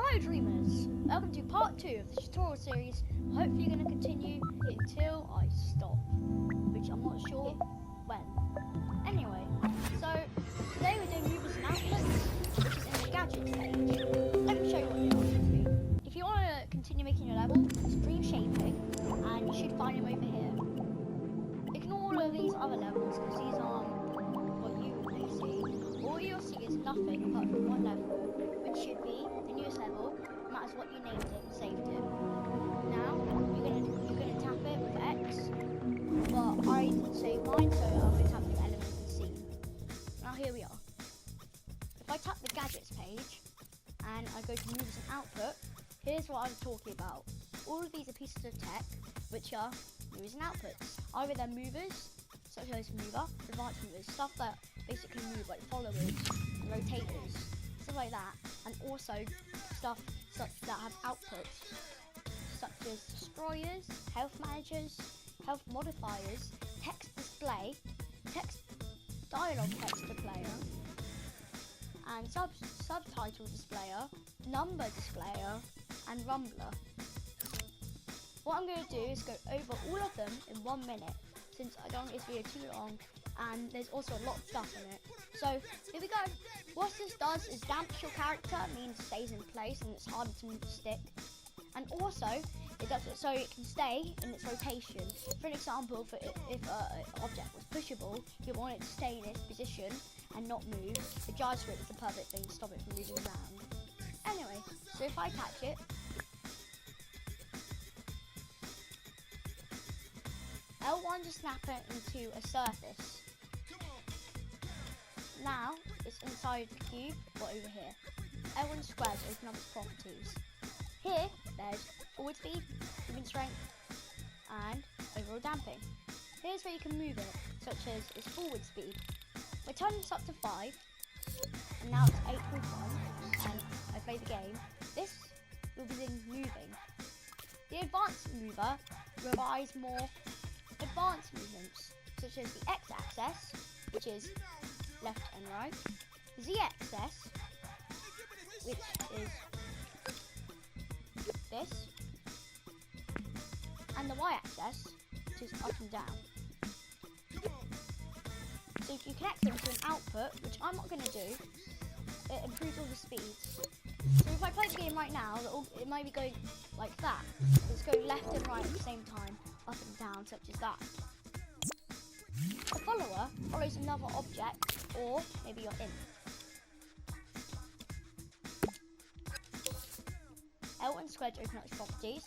Hello dreamers, welcome to part 2 of the tutorial series. Hopefully you're going to continue until I stop, which I'm not sure when. Anyway, so today we're doing movers and outlets, which is in the gadgets page. Let me show you what they are. If you want to continue making your level, stream shaping, and you should find them over here. Ignore all of these other levels because these aren't what you may see. All you'll see is nothing apart from one level, which should be the newest level, no matter what you named it and saved it. Now you're gonna tap it with X, but I didn't save mine, so I'm gonna tap the element and C. Now here we are. If I tap the gadgets page and I go to movers and output, here's what I'm talking about. All of these are pieces of tech which are movers and outputs. Either they're movers, such as mover, advanced movers, stuff that basically move like followers and rotators, stuff like that, and also stuff such that have outputs, such as destroyers, health managers, health modifiers, text display, text dialogue text displayer, and subtitle displayer, number displayer, and rumbler. What I'm going to do is go over all of them in 1 minute, since I don't want this video too long, and there's also a lot of stuff in it. So here we go. What this does is damps your character, means it stays in place and it's harder to stick. And also it does it so it can stay in its rotation. For an example, if an object was pushable, you want it to stay in its position and not move. The gyroscope is the perfect thing to stop it from moving around. Anyway, so if I attach it, L1 to snap it into a surface. Now it's inside the cube or over here. L1 squares open up its properties. Here there's forward speed, moving strength, and overall damping. Here's where you can move it, such as its forward speed. We turn this up to 5, and now it's 8.1, and I play the game. This will be then moving. The advanced mover provides more advanced movements, such as the x-axis, which is left and right, z-axis, which is this, and the y-axis, which is up and down. So if you connect them to an output, which I'm not going to do, it improves all the speeds. So if I play the game right now, it might be going like that. It's going left and right at the same time, up and down, such as that. A follower follows another object, or maybe your imp. L1 squared to open up its properties.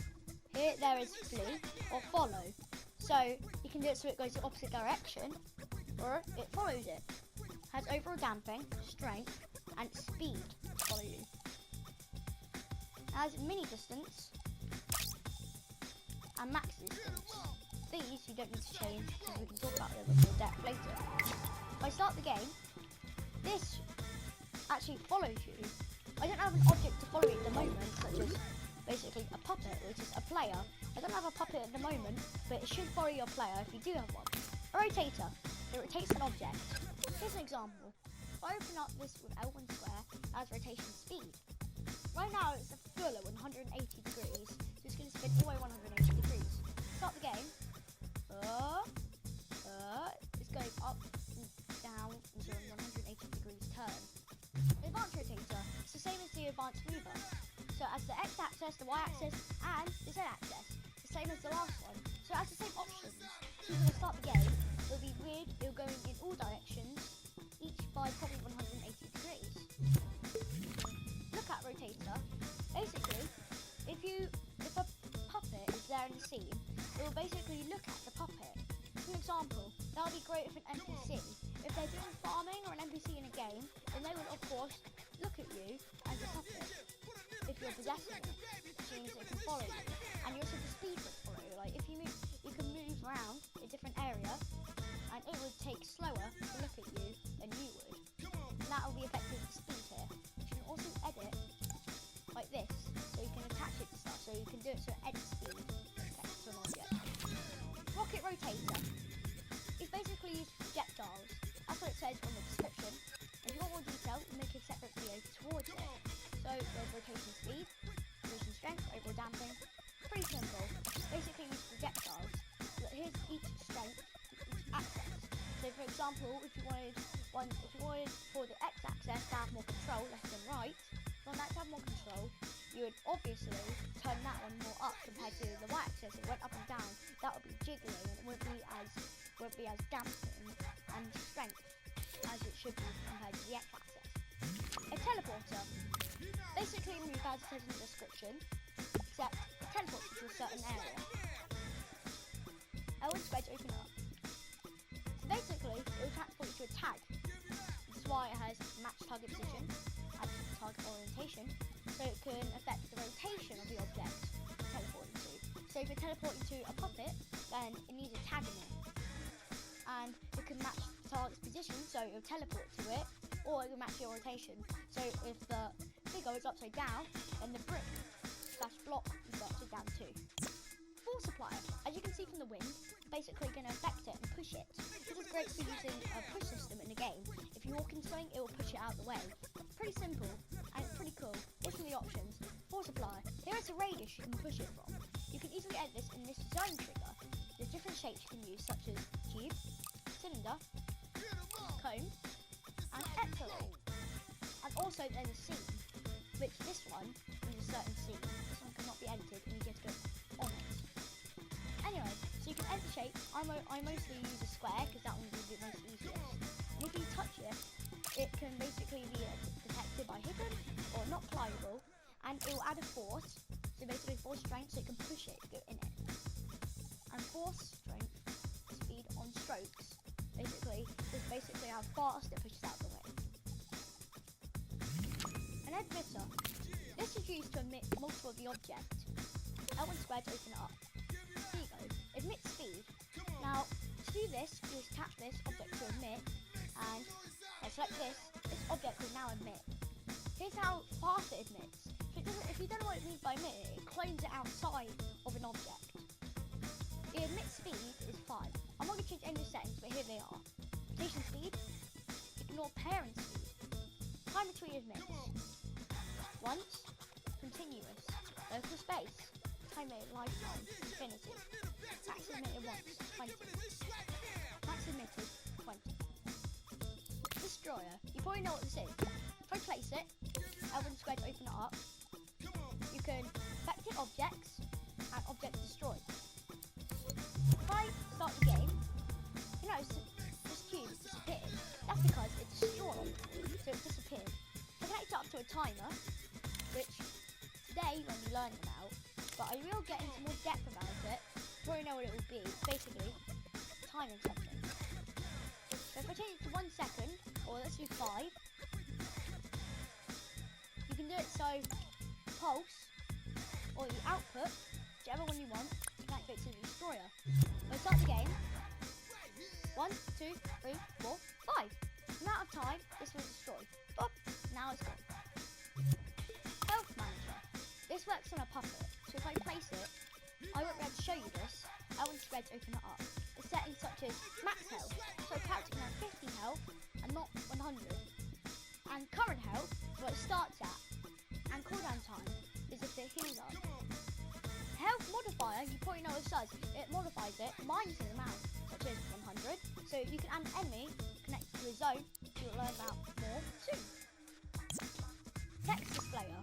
Here there is flee or follow. So you can do it so it goes the opposite direction, or it follows it. Has overall damping, strength, and speed to follow you. Has mini distance and max distance. These you don't need to change because we can talk about them more depth later. If I start the game, this actually follows you. I don't have an object to follow you at the moment, such as basically a puppet, which is a player. I don't have a puppet at the moment, but it should follow your player if you do have one. A rotator, it rotates an object. Here's an example. If I open up this with L1 square, it has rotation speed. Right now it's a full at 180 degrees, so it's going to spin all the way 180 degrees. Start the game. It's going up and down into a 180 degrees turn. The advanced rotator, it's the same as the advanced mover. So it has the x-axis, the y-axis, and the z-axis. The same as the last one. So it has the same options. So when I start the game, it'll be weird, it'll go in all directions, each by probably 180 degrees. Look at rotator. Basically, if a puppet is there in the scene, it will basically look at the puppet. For example, that would be great with an NPC. If they're doing farming or an NPC in a game, then they will of course look at you as a puppet. If you're possessing it, which means it can follow you. And you also have the speed to follow you. Like if you move, you can move around a different area, and it would take slower to look at you than you would. And that will be affected with the speed here. You can also edit like this, so you can attach it to stuff. So you can do it so it edits speed to an object. Rocket rotator. It's basically used for projectiles. That's what it says on the description. If you want more detail, we'll make a separate video towards it. So there's rotation speed, pretty simple. Basically, use projectiles. Look, here's each strength, each axis. So, for example, if you wanted for the x-axis to have more control, left and right, on that to have more control, you would obviously turn that one more up compared to the y-axis. It went up and down. That would be jiggling, and it won't be as damping and strength as it should be compared to the x-axis. A teleporter. Basically, move as it says in the description, except it teleports you to a certain area. L1 square to open it up. So basically, it will transport you to a tag. This is why it has match target position and target orientation, so it can affect the rotation of the object teleporting to. So if you're teleporting to a puppet, then it needs a tag in it. And it can match the target's position, so it will teleport to it, or it will match your rotation. So if the figure is upside down, then the brick / block is upside down too. Force applier, as you can see from the wind, basically going to affect it and push it. This is great for using a push system in the game. If you walk into something, it will push it out of the way. Pretty simple and it's pretty cool. Here's some of the options. Force applier. Here is a radius you can push it from. You can easily edit this in this zone trigger. There's different shapes you can use, such as cube, cylinder, cone, and echelon. And also there's a scene, which this one is a certain scene. This one cannot be edited and you get to go on it. Anyway, so you can edit the shape. I mostly use a square because that one will be the most easiest. And if you touch it, it can basically be detected by hidden or not pliable, and it will add a force. So basically force strength, so it can push it, go in it. And force strength, speed on strokes. Basically, this is basically how fast it pushes out the way. An emitter. This is used to emit multiple of the object. L1 square to open it up. Here you go. Emit speed. Now, to do this, you just attach this object to emit, and select this. This object will now emit. Here's how fast it emits. If you don't know what it means by emit, it clones it outside of an object. The emit speed is 5. I'm not going to change any of the settings, but here they are. Rotation speed, ignore parent speed. Time between emits. Once, continuous. Local space, time emitted lifetime, infinity. Max emitted once, 20. Max emitted, 20. Destroyer, you probably know what this is. If I place it, L1 square to open it up, you can affect it objects and objects destroyed. If I start the game, you notice this cube disappeared. That's because it destroyed, so it disappeared. I connect it up to a timer, which today you're going to be learning about, but I will get into more depth about it. You probably know what it will be. It's basically timing something. So if I change it to 1 second, or let's do 5, you can do it so pulse, or the output, whichever one you want, you can activate to the destroyer. When I start the game, 1, 2, 3, 4, 5. Amount of time, this will destroy. Boop, now it's gone. Health manager. This works on a puppet, so if I place it, I won't be able to show you this. L1 square to open it up. The settings such as max health, so a character can have 50 health and not 100. And current health is what it starts at. And cooldown time is if it heals up. Health modifier, you probably know what it does. It modifies it minus an amount, such as 100. So you can add an enemy connected to a zone, you'll learn about more soon. Text displayer.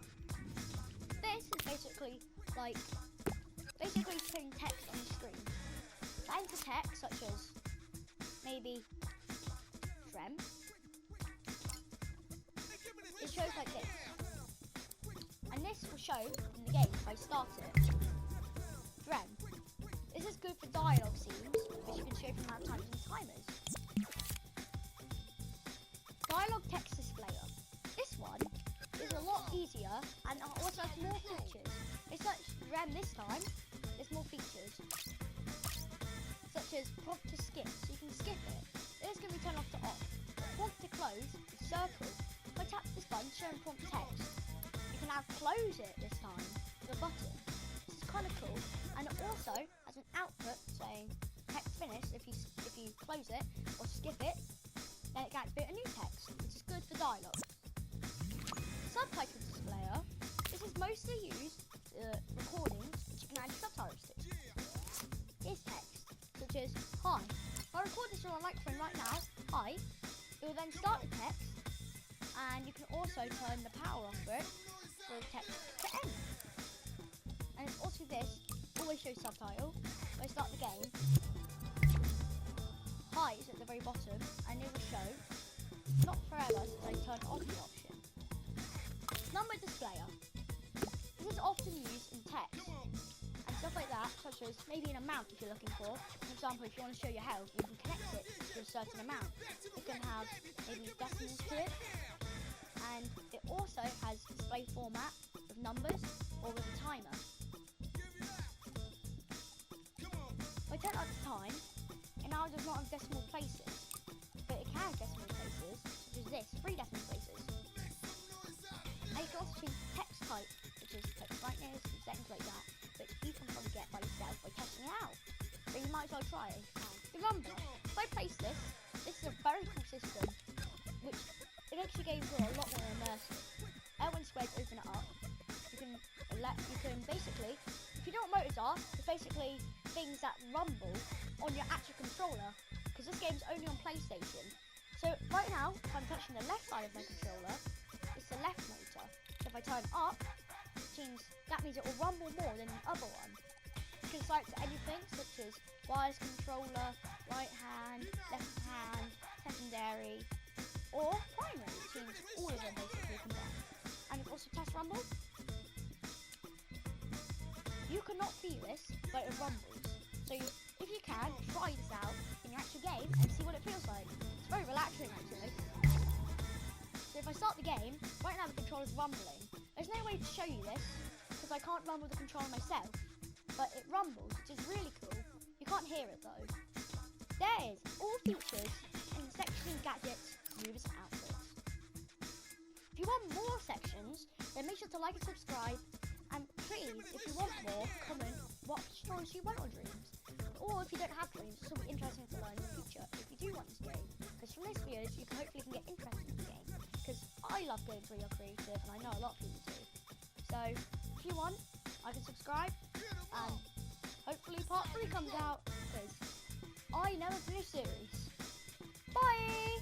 This is basically putting text on the screen. To enter text such as maybe Drem, it shows like this. And this will show in the game if I start it. Drem. This is good for dialogue scenes, which you can show from amount of times and timers. Dialogue text displayer. This one is a lot easier and also has more features. It's like Drem this time, there's more features. Such as prompt to skip, so you can skip it. This can be turned off to off. Prompt to close is circle. If I tap this button, showing prompt text, you can now close it this time with a button. This is kind of cool, and it also has an output saying text finished. If you close it or skip it, then it can activate a new text, which is good for dialogue. Subtitle displayer. This is mostly used for recordings, which you can add subtitles. on a microphone right now, hi, it will then start the text, and you can also turn the power off for it, for the text to end. And it's also this, always shows subtitle. When I start the game, hi is at the very bottom, and it will show, not forever, since I turn off the option. Number displayer. This is often used in text and stuff like that, such as maybe an amount if you're looking for. For example, if you want to show your health, you can connect it to a certain amount. It can have maybe decimals to it, and it also has display format with numbers or with a timer. If I turn up to time, it now does not have decimal places, but it can have decimal places, such as this, 3 decimal places. And you can also change text type, which is text brightness and settings like that, which you can probably get by yourself by testing it out. So you might as well try it. The Rumbler. If I place this, this is a very cool system, which it makes your game feel a lot more immersive. When squares open it up, you can basically, if you know what motors are, it's basically things that rumble on your actual controller, because this game's only on PlayStation. So right now, if I'm touching the left side of my controller, it's the left motor. So if I turn up, that means it will rumble more than the other one. You can select anything such as wireless controller, right hand, left hand, secondary, or primary, which means all of them basically combined. And it's also test rumble. You cannot feel this, but it rumbles. So if you can, try this out in your actual game and see what it feels like. It's very relaxing actually. So if I start the game, right now the controller's rumbling. There's no way to show you this, because I can't rumble the controller myself. But it rumbles, which is really cool. You can't hear it though. There is all features and section gadgets, moves and outputs. If you want more sections, then make sure to like and subscribe. And please, if you want more, comment what stories you want on Dreams. Or if you don't have Dreams, it's something interesting to learn in the future if you do want this game. Because from this videos, you can hopefully get interested in the game. Because I love games where you're creative, and I know a lot of people do. So, if you want, I can subscribe, and hopefully part 3 comes out, because I never finish series. Bye!